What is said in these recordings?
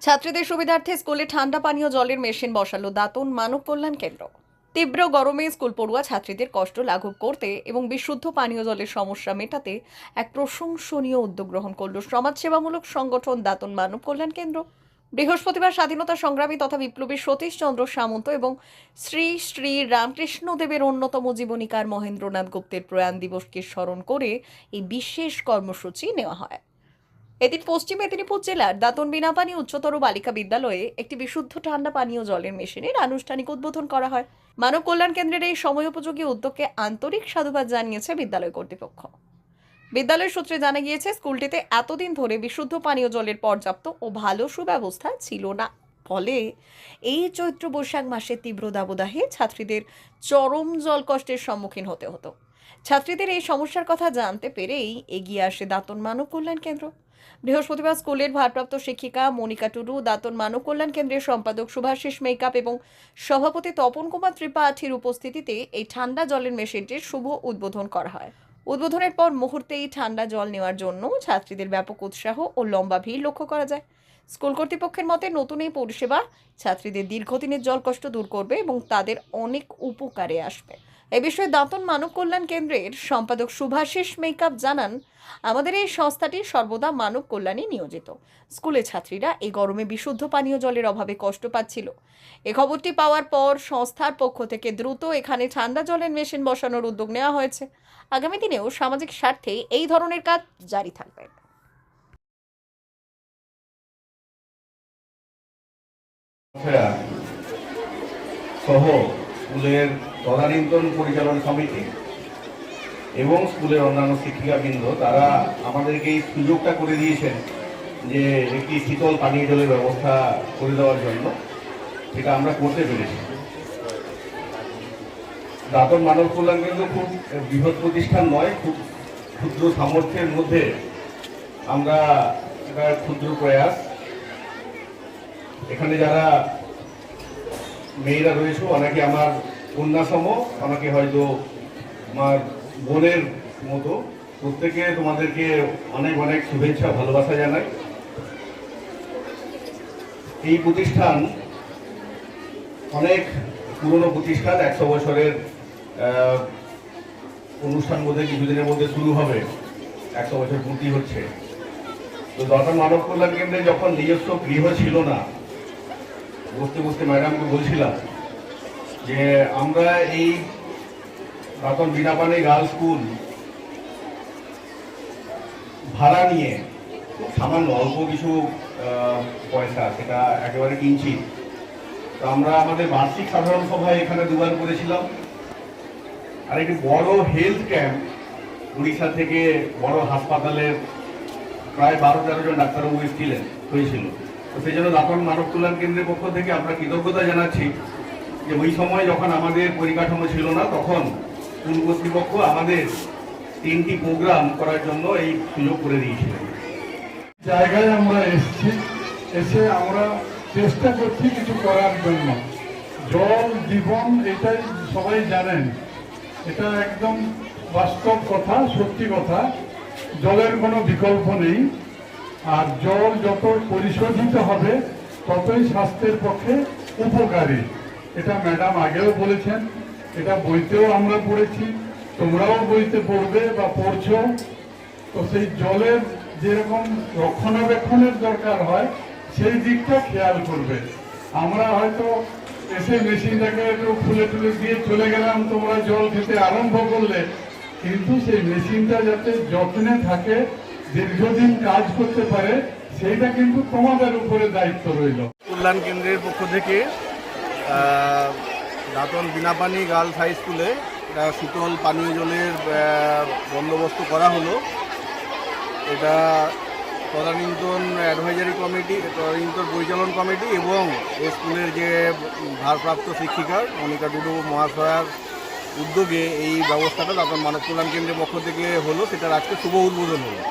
ছাত্রীদের সুবিধার্থে স্কুলে ঠান্ডা পানীয় জলের মেশিন বসালো দাঁতন মানব কল্যাণ কেন্দ্র। তীব্র গরমে স্কুল পড়ুয়া ছাত্রীদের কষ্ট লাঘব করতে এবং বিশুদ্ধ পানীয় জলের সমস্যা মেটাতে এক প্রশংসনীয় উদ্যোগ গ্রহণ করল সমাজসেবামূলক সংগঠন দাঁতন মানব কল্যাণ কেন্দ্র। বৃহস্পতিবার স্বাধীনতা সংগ্রামী তথা বিপ্লবী সতীশ চন্দ্র সামন্ত এবং শ্রী শ্রী রামকৃষ্ণদেবের অন্যতম জীবনীকার মহেন্দ্রনাথ গুপ্তের প্রয়াণ দিবসকে স্মরণ করে এই বিশেষ কর্মসূচি নেওয়া হয়। এদিন পশ্চিম মেদিনীপুর জেলার দাঁতন বিনাপানি উচ্চতর বালিকা বিদ্যালয়ে একটি বিশুদ্ধ ঠান্ডা পানীয় জলের মেশিনের আনুষ্ঠানিক উদ্বোধন করা হয়। মানব কল্যাণ কেন্দ্রের এই সময়োপযোগী উদ্যোগকে আন্তরিক সাধুবাদ জানিয়েছে বিদ্যালয় কর্তৃপক্ষ। বিদ্যালয় সূত্রে জানা গিয়েছে, স্কুলটিতে এতদিন ধরে বিশুদ্ধ পানীয় জলের পর্যাপ্ত ও ভালো সুব্যবস্থা ছিল না। ফলে এই চৈত্র বৈশাখ মাসের তীব্র দাবদাহে ছাত্রীদের চরম জল কষ্টের সম্মুখীন হতে হতো। ছাত্রীদের এই সমস্যার কথা জানতে পেরেই এগিয়ে আসে দাঁতন মানব কল্যাণ কেন্দ্র। বৃহস্পতিবার স্কুলের ভারপ্রাপ্ত শিক্ষিকা মনিকা টুডু, দাঁতন মানব কল্যাণ কেন্দ্রের সম্পাদক শুভাশিস মেকআপ এবং সভাপতি তপন কুমার ত্রিপাঠীর উপস্থিতিতে এই ঠান্ডা জলের মেশিনটির শুভ উদ্বোধন করা হয়। উদ্বোধনের পর মুহূর্তেই ঠান্ডা জল নেওয়ার জন্য ছাত্রীদের ব্যাপক উৎসাহ ও লম্বা ভিড় লক্ষ্য করা যায়। স্কুল কর্তৃপক্ষের মতে নতুন এই পরিষেবা ছাত্রীদের দীর্ঘদিনের জল কষ্ট দূর করবে এবং তাদের অনেক উপকারে আসবে। এ বিষয়ে দাঁতন মানব কল্যাণ কেন্দ্রের সম্পাদক শুভাশিস মেকআপ জানান, আমাদের এই সংস্থাটি সর্বদা মানব কল্যাণে নিয়োজিত। স্কুলের ছাত্রীরা এই গরমে বিশুদ্ধ পানীয় জলের অভাবে কষ্ট পাচ্ছিল। এ খবরটি পাওয়ার পর সংস্থার পক্ষ থেকে দ্রুত এখানে ঠান্ডা জলের মেশিন বসানোর উদ্যোগ নেওয়া হয়েছে। আগামী দিনেও সামাজিক স্বার্থে এই ধরনের কাজ জারি থাকবে। সহ স্কুলের তদানীন্তন পরিচালন সমিতি এবং স্কুলের অন্যান্য শিক্ষিকাবৃন্দ তারা আমাদেরকে এই সুযোগটা করে দিয়েছেন যে একটি শীতল পানীয় জলের ব্যবস্থা করে দেওয়ার জন্য, সেটা আমরা করতে পেরেছি। দাঁতন মানব কল্যাণ কেন্দ্র খুব বৃহৎ প্রতিষ্ঠান নয়, খুব ক্ষুদ্র সামর্থ্যের মধ্যে আমরা একটা ক্ষুদ্র প্রয়াস। এখানে যারা মেয়েরা রয়েছে অনেকে আমার কন্যাসম, অনেকে হয়তো আমার বোনের মতো, প্রত্যেকে তোমাদেরকে অনেক অনেক শুভেচ্ছা ভালোবাসা জানাই। এই প্রতিষ্ঠান অনেক পুরনো প্রতিষ্ঠান, 100 বছরের অনুষ্ঠান বোধ হয় কিছুদিনের মধ্যে শুরু হবে, 100 বছর পূর্তি হচ্ছে। তো দাঁতন মানব কল্যাণ কেন্দ্রে যখন নিজস্ব গৃহ ছিল না, বসতে বসতে ম্যাডামকে বলছিলাম যে আমরা এই দাঁতন বিনাপানি গার্লস স্কুল ভাড়া নিয়ে সামান্য অল্প কিছু পয়সা সেটা একেবারে কিনছি। তো আমরা আমাদের বার্ষিক সাধারণ সভায় এখানে দুবার করেছিলাম, আর একটি বড় হেলথ ক্যাম্প উড়িষ্যা থেকে বড় হাসপাতালের প্রায় 12-13 জন ডাক্তারবাবু এসেছিলেন হয়েছিল। তো সেই জন্য দাঁতন মানব কল্যাণ কেন্দ্রের পক্ষ থেকে আমরা কৃতজ্ঞতা জানাচ্ছি যে ওই সময় যখন আমাদের পরিকাঠামো ছিল না, তখন স্কুল কর্তৃপক্ষ আমাদের 3টি প্রোগ্রাম করার জন্য এই সুযোগ করে দিয়েছিলেন। জায়গায় আমরা এসে আমরা চেষ্টা করছি কিছু করার জন্য। জল জীবন, এটাই সবাই জানেন, এটা একদম বাস্তব কথা, সত্যি কথা। জলের কোনো বিকল্প নেই, আর জল যত পরিশোধিত হবে ততই স্বাস্থ্যের পক্ষে উপকারী। এটা ম্যাডাম আগেও বলেছেন, এটা বইতেও আমরা পড়েছি, তোমরাও বইতে পড়বে বা পড়ছো। তো সেই জলের যেরকম রক্ষণাবেক্ষণের দরকার হয় সেই দিকটা খেয়াল করবে। আমরা হয়তো এসে মেশিনটাকে একটু খুলে টুলে দিয়ে চলে গেলাম, তোমরা জল খেতে আরম্ভ করলে, কিন্তু সেই মেশিনটা যাতে যত্নে থাকে, দীর্ঘদিন কাজ করতে পারে, সেইটা কিন্তু তোমাদের উপরে দায়িত্ব রইল। কল্যাণ কেন্দ্রের পক্ষ থেকে দাঁতন বিনাপানি গার্লস হাই স্কুলে শীতল পানীয় জলের বন্দোবস্ত করা হলো। এটা তদানীন্তন অ্যাডভাইজারি কমিটি, তদানীন্তন পরিচালন কমিটি এবং এই স্কুলের যে ভারপ্রাপ্ত শিক্ষিকা মনিকা টুডু মহাশয়ার উদ্যোগে এই ব্যবস্থাটা দাঁতন মানব কল্যাণ কেন্দ্রের পক্ষ থেকে হলো। সেটার আজকে শুভ উদ্বোধন হলো।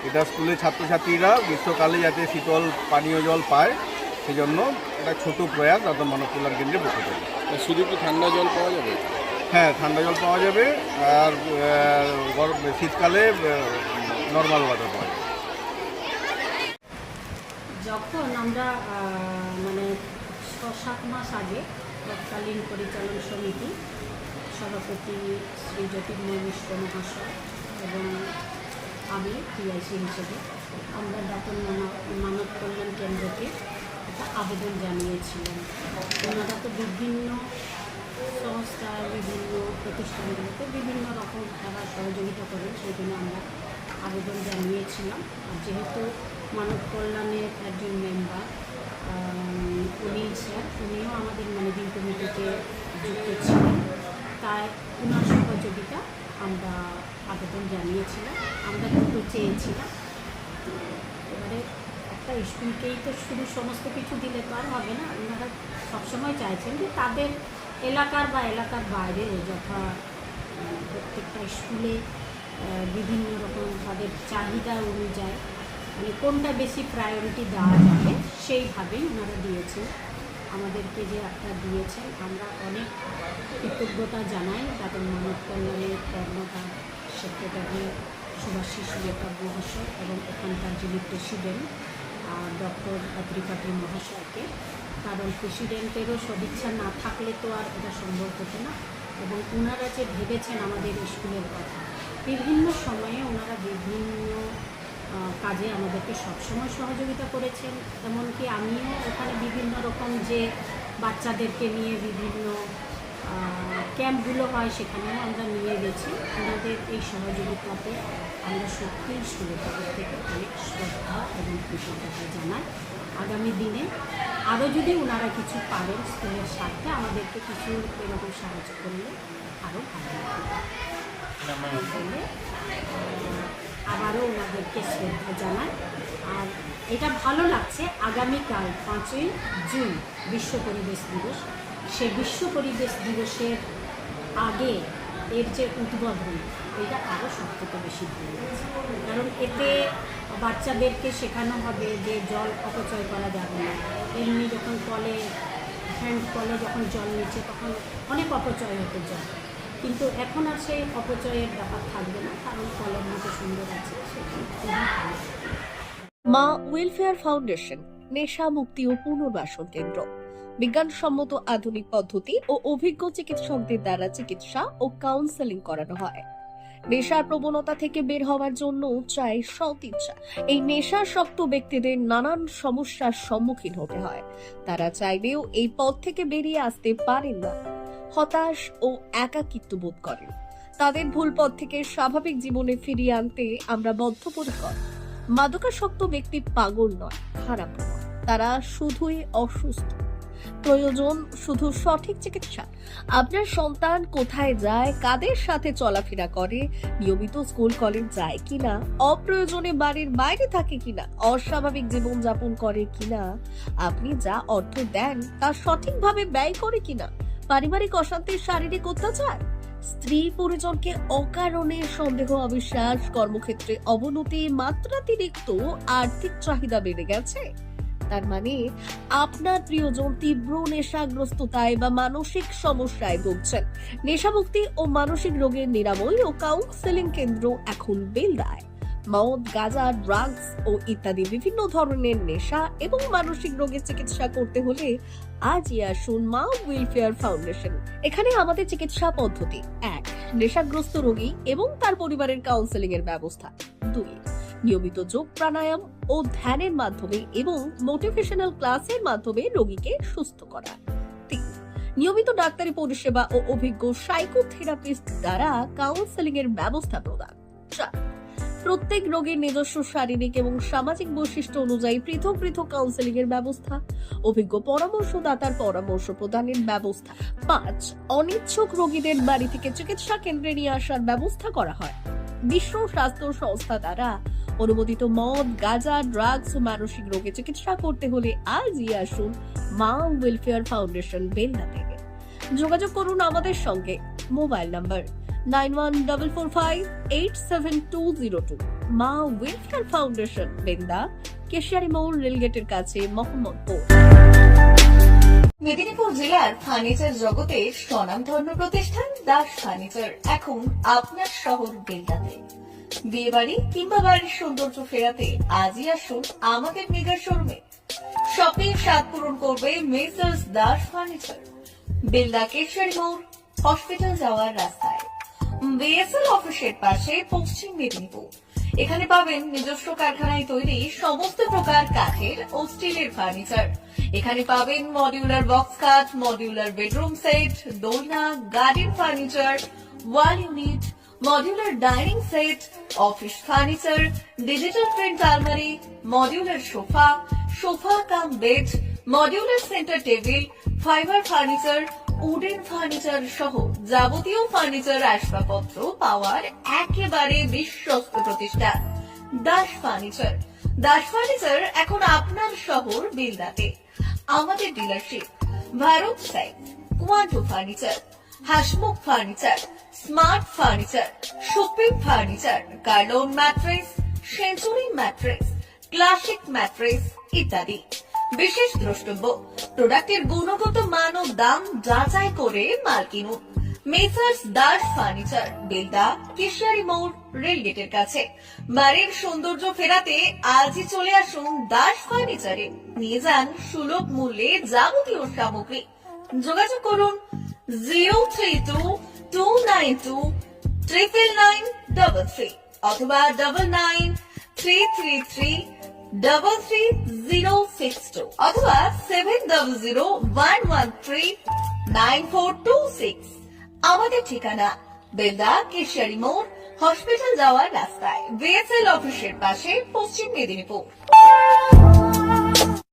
এটা স্কুলের ছাত্রছাত্রীরা গ্রীষ্মকালে যাতে শীতল পানীয় জল পায়, সেজন্য একটা ছোট প্রয়াস দাঁতন মানব কল্যাণ কেন্দ্রের পক্ষ থেকে। শুধু কি ঠান্ডা জল পাওয়া যাবে? হ্যাঁ, ঠান্ডা জল পাওয়া যাবে, আর শীতকালে নর্মাল ওয়াটার পাওয়া যাবে। এখন আমরা মানে 6-7 মাস আগে তৎকালীন পরিচালন সমিতি সভাপতি শ্রী জ্যোতির্ময় মিশ্র মহাশয় এবং আমি পিআইসি হিসেবে আমরা দাতন মানব কল্যাণ কেন্দ্রকে একটা আবেদন জানিয়েছিলাম। ওনারা তো বিভিন্ন সংস্থা, বিভিন্ন প্রতিষ্ঠানগুলোতে বিভিন্ন রকম তারা সহযোগিতা করেন, সেই জন্য আমরা আবেদন জানিয়েছিলাম। আর যেহেতু মানব কল্যাণের একজন মেম্বার অনিল স্যার, উনিও আমাদের ম্যানেজিং কমিটিতে যুক্ত ছিলেন, তাই ওনার সহযোগিতা আমরা আবেদন জানিয়েছিলাম। আমরা দুটো চেয়েছিলাম। এবারে একটা স্কুলকেই তো শুধু সমস্ত কিছু দিলে তো আর হবে না। ওনারা সবসময় চাইছেন যে তাদের এলাকার বা এলাকার বাইরে যথা প্রত্যেকটা স্কুলে বিভিন্ন রকম তাদের চাহিদা অনুযায়ী মানে কোনটা বেশি প্রায়োরিটি দেওয়া যাবে সেইভাবেই ওনারা দিয়েছেন। আমাদেরকে যে একটা দিয়েছেন আমরা অনেক কৃতজ্ঞতা জানাই তাদের মানব কল্যাণের কর্মকার সেক্রেটারি সুভাষিস লেখক মহাশয় এবং এখানকার যিনি প্রেসিডেন্ট ডক্টর ত্রিপাঠী মহাশয়কে। কারণ প্রেসিডেন্টেরও সদিচ্ছা না থাকলে তো আর এটা সম্ভব হতো না। এবং ওনারা যে ভেবেছেন আমাদের স্কুলের কথা, বিভিন্ন সময়ে ওনারা বিভিন্ন কাজে আমাদেরকে সবসময় সহযোগিতা করেছেন। এমনকি আমিও ওখানে বিভিন্ন রকম যে বাচ্চাদেরকে নিয়ে বিভিন্ন ক্যাম্পগুলো হয় সেখানেও আমরা নিয়ে গেছি। ওনাদের এই সহযোগিতাতে আমরা সত্যিই স্কুলের তরফ থেকে অনেক শ্রদ্ধা এবং কৃতজ্ঞতা জানাই। আগামী দিনে আরও যদি ওনারা কিছু পারেন স্কুলের স্বার্থে আমাদেরকে কিছু এরকম সাহায্য করলে আরও ভালো লাগবে। আবারও ওনাদেরকে শ্রদ্ধা জানাই। আর এটা ভালো লাগছে, আগামীকাল 5ই জুন বিশ্ব পরিবেশ দিবস, সে বিশ্ব পরিবেশ দিবসের আগে এর যে উদ্বোধন এটা আরও সবথেকে বেশি ভালো লাগছে। কারণ এতে বাচ্চাদেরকে শেখানো হবে যে জল অপচয় করা যাবে না। এমনি যখন কলে হ্যান্ড কলে যখন জল নিচ্ছে তখন অনেক অপচয় হতে যায়, কিন্তু এখন আর সেই অপচয়ের ব্যাপার থাকবে না, কারণ কলের মতো সুন্দর আছে সেটা খুবই ভালো। মা ওয়েলফেয়ার ফাউন্ডেশন নেশা মুক্তি ও পুনর্বাসন কেন্দ্র বিজ্ঞানসম্মত আধুনিক পদ্ধতি ও অভিজ্ঞ চিকিৎসকদের দ্বারা চিকিৎসা ও কাউন্সেলিং করানো হয়। নেশার প্রবণতা থেকে বের হওয়ার জন্য চাই সৎ ইচ্ছা। এই নেশাসক্ত ব্যক্তিদের নানান সমস্যার সম্মুখীন হতে হয়। তারা চাইলেও এই পথ থেকে বেরিয়ে আসতে পারেন না, হতাশ ও একাকিত্ব বোধ করেন। তাদের ভুল পথ থেকে স্বাভাবিক জীবনে ফিরিয়ে আনতে আমরা বদ্ধপরিকর। মাদকাসক্ত ব্যক্তি পাগল নয়, খারাপ নয়, তারা শুধুই অসুস্থ। প্রয়োজন শুধু সঠিক চিকিৎসা। আপনার সন্তান কোথায় যায়, কাদের সাথে চলাফেরা করে, নিয়মিত স্কুল কলেজ যায় কিনা, অপ্রয়োজনে বাড়ির বাইরে থাকে কিনা, অস্বাভাবিক জীবনযাপন করে কিনা, আপনি যা অর্থ দেন তা সঠিকভাবে ব্যয় করে কিনা, পারিবারিক অশান্তি, শারীরিক অত্যাচার, স্ত্রী পরিজনকে অকারণে সন্দেহ, অবিশ্বাস, কর্মক্ষেত্রে অবনতি, মাত্রাতিরিক্ত আর্থিক চাহিদা বেড়ে গেছে। তার মানে আপনার প্রিয়জন তীব্র নেশাগ্রস্ততায় বা মানসিক সমস্যায় ভুগছেন। নেশামুক্তি ও মানসিক রোগের নিরাময় ও কাউন্সেলিং কেন্দ্র এখন বেলদায়। মদ, গাঁজা, ড্রাগস ও ইত্যাদি বিভিন্ন ধরনের নেশা এবং মানসিক রোগের চিকিৎসা করতে হলে আজই আসুন মা ওয়েলফেয়ার ফাউন্ডেশন। এখানে আমাদের চিকিৎসা পদ্ধতি: 1. নেশাগ্রস্ত রোগী এবং তার পরিবারের কাউন্সেলিং এর ব্যবস্থা। 2. নিয়মিত যোগ, প্রাণায়াম ও ধ্যানের মাধ্যমে এবং মোটিভেশনাল ক্লাসের মাধ্যমে রোগীকে সুস্থ করা। 3. নিয়মিত ডাক্তারি পরিষেবা ও অভিজ্ঞ সাইকোথেরাপিস্ট দ্বারা কাউন্সেলিং এর ব্যবস্থা প্রদান। 4. প্রত্যেক রোগীর নিজস্ব শারীরিক এবং সামাজিক বৈশিষ্ট্য অনুযায়ী পৃথক পৃথক কাউন্সেলিং এর ব্যবস্থা, অভিজ্ঞ পরামর্শদাতার পরামর্শ প্রদানের ব্যবস্থা। 5. অনিচ্ছুক রোগীদের বাড়ি থেকে চিকিৎসা কেন্দ্রে নিয়ে আসার ব্যবস্থা করা হয়। বিশ্ব স্বাস্থ্য সংস্থা দ্বারা অনুমোদিত মদ, গাঁজা, ড্রাগস ও মানসিক রোগে চিকিৎসা করতে হলে আজই আসুন মা ওয়েলফেয়ার ফাউন্ডেশন বেলদা থেকে। যোগাযোগ করুন আমাদের সঙ্গে। Mobile number 9144587202। মা ওয়েলফেয়ার ফাউন্ডেশন বেলদা, কেশিয়ারি মোড়, রেলগেটের কাছে, মোহাম্মদপুর। মেদিনীপুর জেলার ফার্নিচার জগতের স্বনামধন্য প্রতিষ্ঠান দাস ফার্নিচার এখন আপনার শহর বেলদাতে। বিয়ে বাড়ি কিংবা বাড়ির সৌন্দর্য ফেরাতে আজই আসুন আমাদের মেগা শোরুমে। শপিং স্বাদ পূরণ করবে মেসার্স দাস ফার্নিচার, বেলদা কেশরী মোড়, হসপিটাল যাওয়ার রাস্তায়, বিএসএল অফিসের পাশে, পশ্চিম মেদিনীপুর। এখানে পাবেন নিজস্ব কারখানায় তৈরি সমস্ত প্রকার কাঠের ও স্টিলের ফার্নিচার। এখানে পাবেন মডিউলার বক্স খাট, মডিউলার বেডরুম সেট, দোলনা, garden furniture, wall unit, modular dining set, office furniture, digital print আলমারি, modular sofa, sofa cum bed, modular centre table, fibre furniture, wooden furniture সহ যাবতীয় ফার্নিচার আসবাবপত্র পাওয়ার একেবারে বিশ্বস্ত প্রতিষ্ঠান দাস ফার্নিচার। দাস ফার্নিচার এখন আপনার শহর বেলদাতে। আমাদের dealership Bharat side, Quanto furniture, Hasmukh furniture, smart furniture, supreme furniture, Kurlon mattress, century mattress, classic mattress ইত্যাদি। বিশেষ দ্রষ্টব্য, প্রোডাক্টের গুণগত মান ও দাম যাচাই করে মাল কিনুন। মেসার্স দাস ফার্নিচার, বেলদা কেশিয়ারি মোড়, রেলগেটের কাছে। বাড়ির সৌন্দর্য ফেরাতে আজই চলে আসুন দাস ফার্নিচারে, নিয়ে যান সুলভ মূল্যে যাবতীয় সামগ্রী। যোগাযোগ করুন 03229299933 অথবা 9933333062 অথবা 7001139426। আমাদের ঠিকানা বেলদা কেশিয়ারি মোড়, হসপিটাল যাওয়ার রাস্তায়, বিএসএল অফিসের পাশে, পশ্চিম মেদিনীপুর।